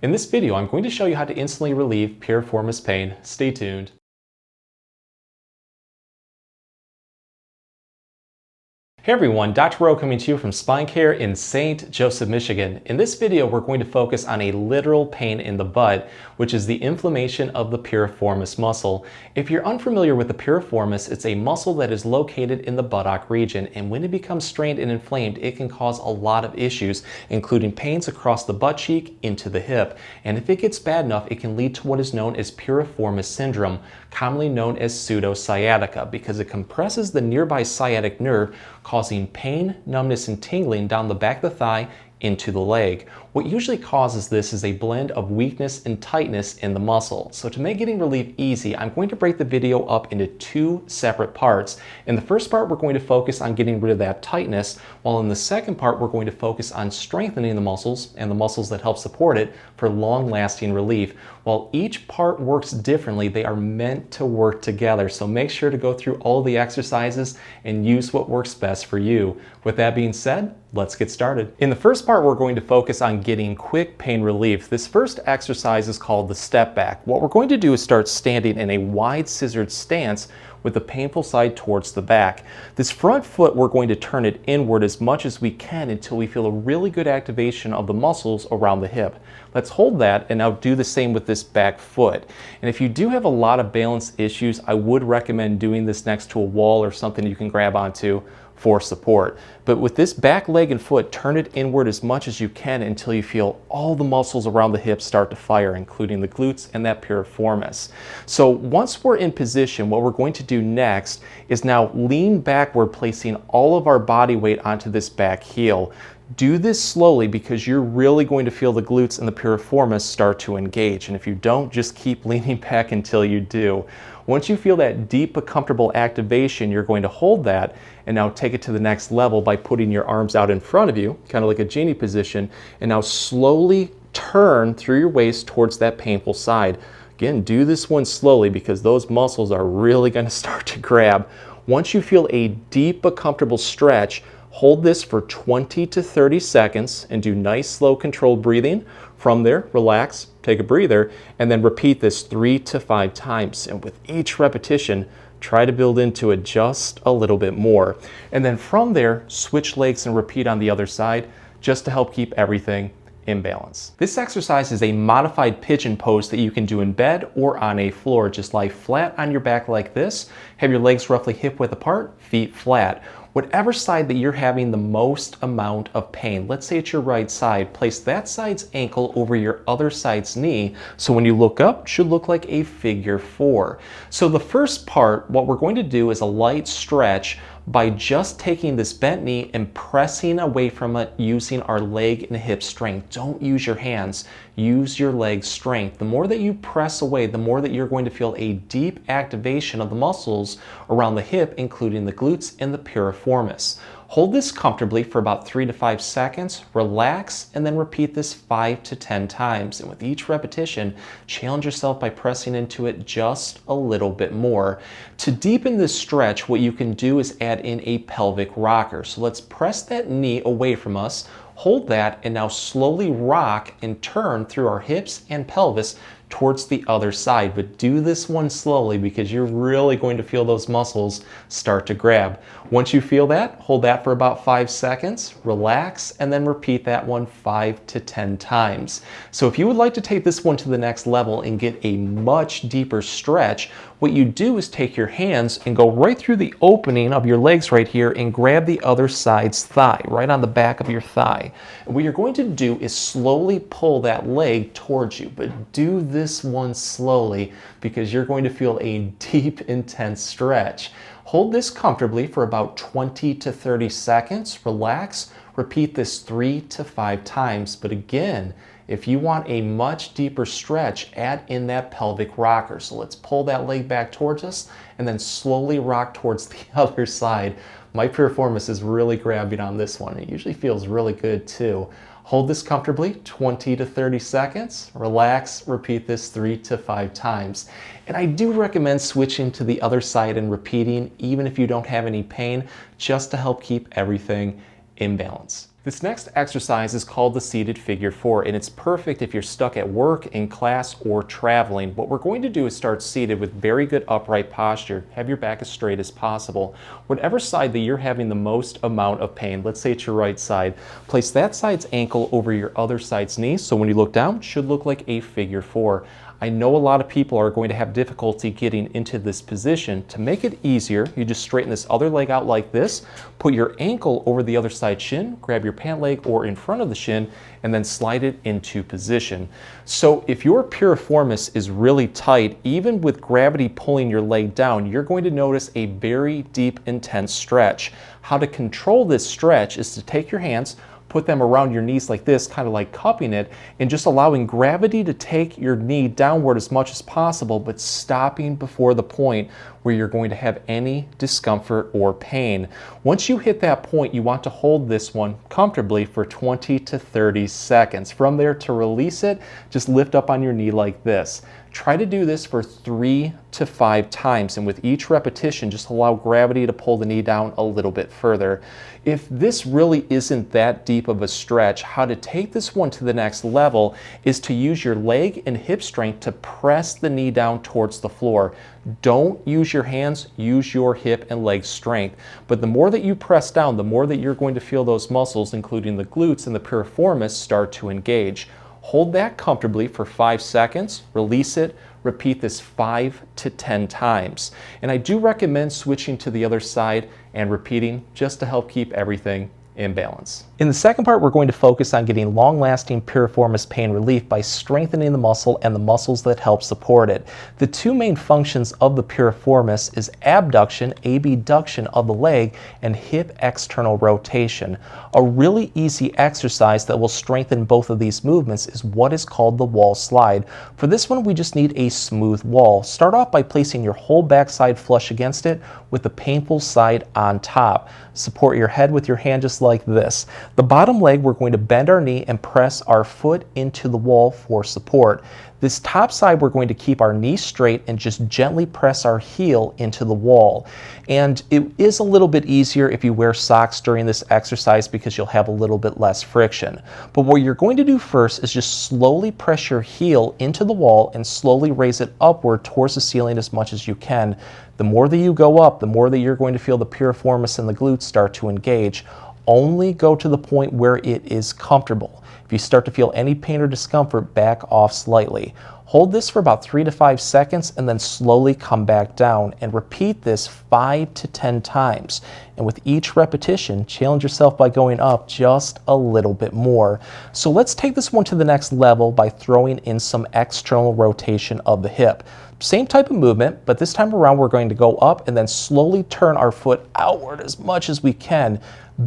In this video, I'm going to show you how to instantly relieve piriformis pain. Stay tuned. Hey everyone, Dr. Rowe coming to you from SpineCare in St. Joseph, Michigan. In this video, we're going to focus on a literal pain in the butt, which is the inflammation of the piriformis muscle. If you're unfamiliar with the piriformis, it's a muscle that is located in the buttock region, and when it becomes strained and inflamed, it can cause a lot of issues, including pains across the butt cheek into the hip. And if it gets bad enough, it can lead to what is known as piriformis syndrome, commonly known as pseudo-sciatica, because it compresses the nearby sciatic nerve, causing pain, numbness, and tingling down the back of the thigh into the leg. What usually causes this is a blend of weakness and tightness in the muscle. So to make getting relief easy, I'm going to break the video up into two separate parts. In the first part, we're going to focus on getting rid of that tightness, while in the second part, we're going to focus on strengthening the muscles and the muscles that help support it for long-lasting relief. While each part works differently, they are meant to work together. So make sure to go through all the exercises and use what works best for you. With that being said, let's get started. In the first part, we're going to focus on getting quick pain relief. This first exercise is called the step back. What we're going to do is start standing in a wide scissored stance with the painful side towards the back. This front foot, we're going to turn it inward as much as we can until we feel a really good activation of the muscles around the hip. Let's hold that and now do the same with this back foot. And if you do have a lot of balance issues, I would recommend doing this next to a wall or something you can grab onto for support. But with this back leg and foot, turn it inward as much as you can until you feel all the muscles around the hips start to fire, including the glutes and that piriformis. So once we're in position, what we're going to do next is now lean backward, placing all of our body weight onto this back heel. Do this slowly because you're really going to feel the glutes and the piriformis start to engage. And if you don't, just keep leaning back until you do. Once you feel that deep but comfortable activation, you're going to hold that and now take it to the next level by putting your arms out in front of you, kind of like a genie position, and now slowly turn through your waist towards that painful side. Again, do this one slowly because those muscles are really going to start to grab. Once you feel a deep but comfortable stretch, hold this for 20 to 30 seconds and do nice, slow, controlled breathing. From there, relax, take a breather, and then repeat this 3 to 5 times. And with each repetition, try to build into it just a little bit more. And then from there, switch legs and repeat on the other side just to help keep everything in balance. This exercise is a modified pigeon pose that you can do in bed or on a floor. Just lie flat on your back like this, have your legs roughly hip width apart, feet flat. Whatever side that you're having the most amount of pain, let's say it's your right side, place that side's ankle over your other side's knee, so when you look up, it should look like a figure 4. So the first part, what we're going to do is a light stretch by just taking this bent knee and pressing away from it using our leg and hip strength. Don't use your hands, use your leg strength. The more that you press away, the more that you're going to feel a deep activation of the muscles around the hip, including the glutes and the piriformis. Hold this comfortably for about 3 to 5 seconds, relax, and then repeat this 5 to 10 times. And with each repetition, challenge yourself by pressing into it just a little bit more. To deepen this stretch, what you can do is add in a pelvic rocker. So let's press that knee away from us, hold that, and now slowly rock and turn through our hips and pelvis towards the other side. But do this one slowly because you're really going to feel those muscles start to grab. Once you feel that, hold that for about 5 seconds, relax, and then repeat that one 5 to 10 times. So if you would like to take this one to the next level and get a much deeper stretch, what you do is take your hands and go right through the opening of your legs right here and grab the other side's thigh, right on the back of your thigh. And what you're going to do is slowly pull that leg towards you, but do this one slowly because you're going to feel a deep, intense stretch. Hold this comfortably for about 20 to 30 seconds, relax, repeat this 3 to 5 times. But again, if you want a much deeper stretch, add in that pelvic rocker. So let's pull that leg back towards us and then slowly rock towards the other side. My piriformis is really grabbing on this one. It usually feels really good too. Hold this comfortably, 20 to 30 seconds, relax, repeat this 3 to 5 times. And I do recommend switching to the other side and repeating, even if you don't have any pain, just to help keep everything in balance. This next exercise is called the seated figure 4, and it's perfect if you're stuck at work, in class, or traveling. What we're going to do is start seated with very good upright posture. Have your back as straight as possible. Whatever side that you're having the most amount of pain, let's say it's your right side, place that side's ankle over your other side's knee, so when you look down, it should look like a figure 4. I know a lot of people are going to have difficulty getting into this position. To make it easier, you just straighten this other leg out like this, put your ankle over the other side shin, grab your pant leg or in front of the shin, and then slide it into position. So if your piriformis is really tight, even with gravity pulling your leg down, you're going to notice a very deep, intense stretch. How to control this stretch is to take your hands, put them around your knees like this, kind of like cupping it, and just allowing gravity to take your knee downward as much as possible, but stopping before the point where you're going to have any discomfort or pain. Once you hit that point, you want to hold this one comfortably for 20 to 30 seconds. From there, to release it, just lift up on your knee like this. Try to do this for 3 to 5 times, and with each repetition, just allow gravity to pull the knee down a little bit further. If this really isn't that deep of a stretch, how to take this one to the next level is to use your leg and hip strength to press the knee down towards the floor. Don't use your hands, use your hip and leg strength. But the more that you press down, the more that you're going to feel those muscles, including the glutes and the piriformis, start to engage. Hold that comfortably for 5 seconds, release it, repeat this 5 to 10 times. And I do recommend switching to the other side and repeating just to help keep everything in balance. In the second part, we're going to focus on getting long-lasting piriformis pain relief by strengthening the muscle and the muscles that help support it. The two main functions of the piriformis is abduction, abduction of the leg, and hip external rotation. A really easy exercise that will strengthen both of these movements is what is called the wall slide. For this one, we just need a smooth wall. Start off by placing your whole backside flush against it with the painful side on top. Support your head with your hand just like this. The bottom leg, we're going to bend our knee and press our foot into the wall for support. This top side, we're going to keep our knee straight and just gently press our heel into the wall. And it is a little bit easier if you wear socks during this exercise because you'll have a little bit less friction. But what you're going to do first is just slowly press your heel into the wall and slowly raise it upward towards the ceiling as much as you can. The more that you go up, the more that you're going to feel the piriformis and the glutes start to engage. Only go to the point where it is comfortable. If you start to feel any pain or discomfort, back off slightly. Hold this for about 3 to 5 seconds and then slowly come back down and repeat this 5 to 10 times. And with each repetition, challenge yourself by going up just a little bit more. So let's take this one to the next level by throwing in some external rotation of the hip. Same type of movement, but this time around we're going to go up and then slowly turn our foot outward as much as we can.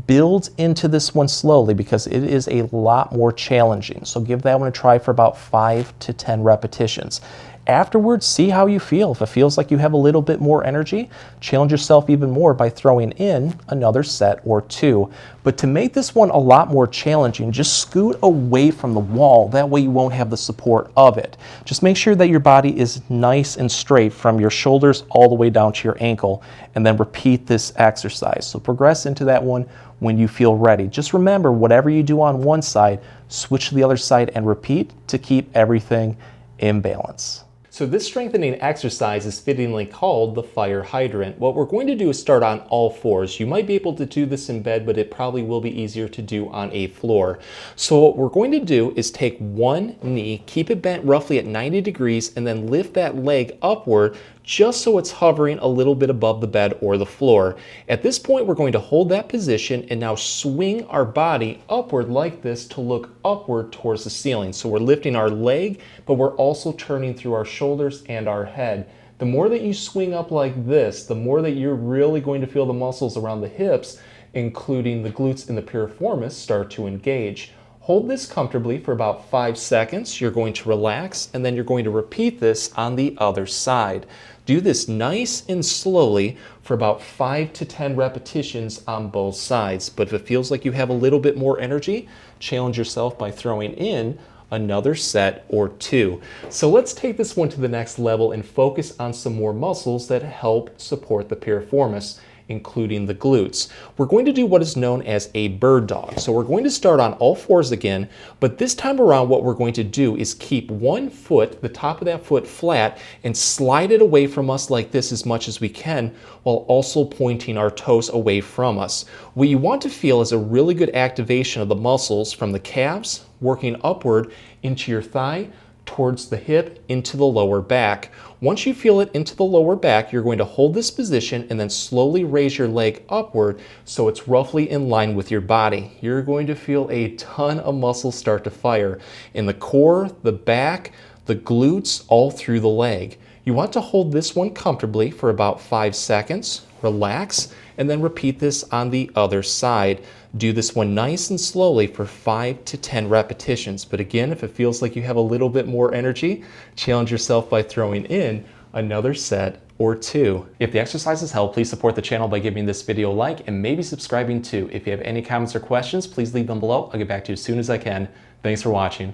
Build into this one slowly because it is a lot more challenging. So give that one a try for about 5 to 10 repetitions. Afterwards, see how you feel. If it feels like you have a little bit more energy, challenge yourself even more by throwing in another set or 2. But to make this one a lot more challenging, just scoot away from the wall. That way you won't have the support of it. Just make sure that your body is nice and straight from your shoulders all the way down to your ankle, and then repeat this exercise. So progress into that one when you feel ready. Just remember, whatever you do on one side, switch to the other side and repeat to keep everything in balance. So this strengthening exercise is fittingly called the fire hydrant. What we're going to do is start on all fours. You might be able to do this in bed, but it probably will be easier to do on a floor. So what we're going to do is take one knee, keep it bent roughly at 90 degrees, and then lift that leg upward just so it's hovering a little bit above the bed or the floor. At this point, we're going to hold that position and now swing our body upward like this to look upward towards the ceiling. So we're lifting our leg, but we're also turning through our shoulders and our head. The more that you swing up like this, the more that you're really going to feel the muscles around the hips, including the glutes and the piriformis, start to engage. Hold this comfortably for about 5 seconds. You're going to relax, and then you're going to repeat this on the other side. Do this nice and slowly for about 5 to 10 repetitions on both sides. But if it feels like you have a little bit more energy, challenge yourself by throwing in another set or 2. So let's take this one to the next level and focus on some more muscles that help support the piriformis. including the glutes. We're going to do what is known as a bird dog. So we're going to start on all fours again, but this time around what we're going to do is keep one foot, the top of that foot, flat and slide it away from us like this as much as we can, while also pointing our toes away from us. What you want to feel is a really good activation of the muscles from the calves, working upward into your thigh, towards the hip, into the lower back. Once you feel it into the lower back, you're going to hold this position and then slowly raise your leg upward so it's roughly in line with your body. You're going to feel a ton of muscles start to fire in the core, the back, the glutes, all through the leg. You want to hold this one comfortably for about 5 seconds, relax, and then repeat this on the other side. Do this one nice and slowly for 5 to 10 repetitions. But again, if it feels like you have a little bit more energy, challenge yourself by throwing in another set or 2. If the exercises help, please support the channel by giving this video a like and maybe subscribing too. If you have any comments or questions, please leave them below. I'll get back to you as soon as I can. Thanks for watching.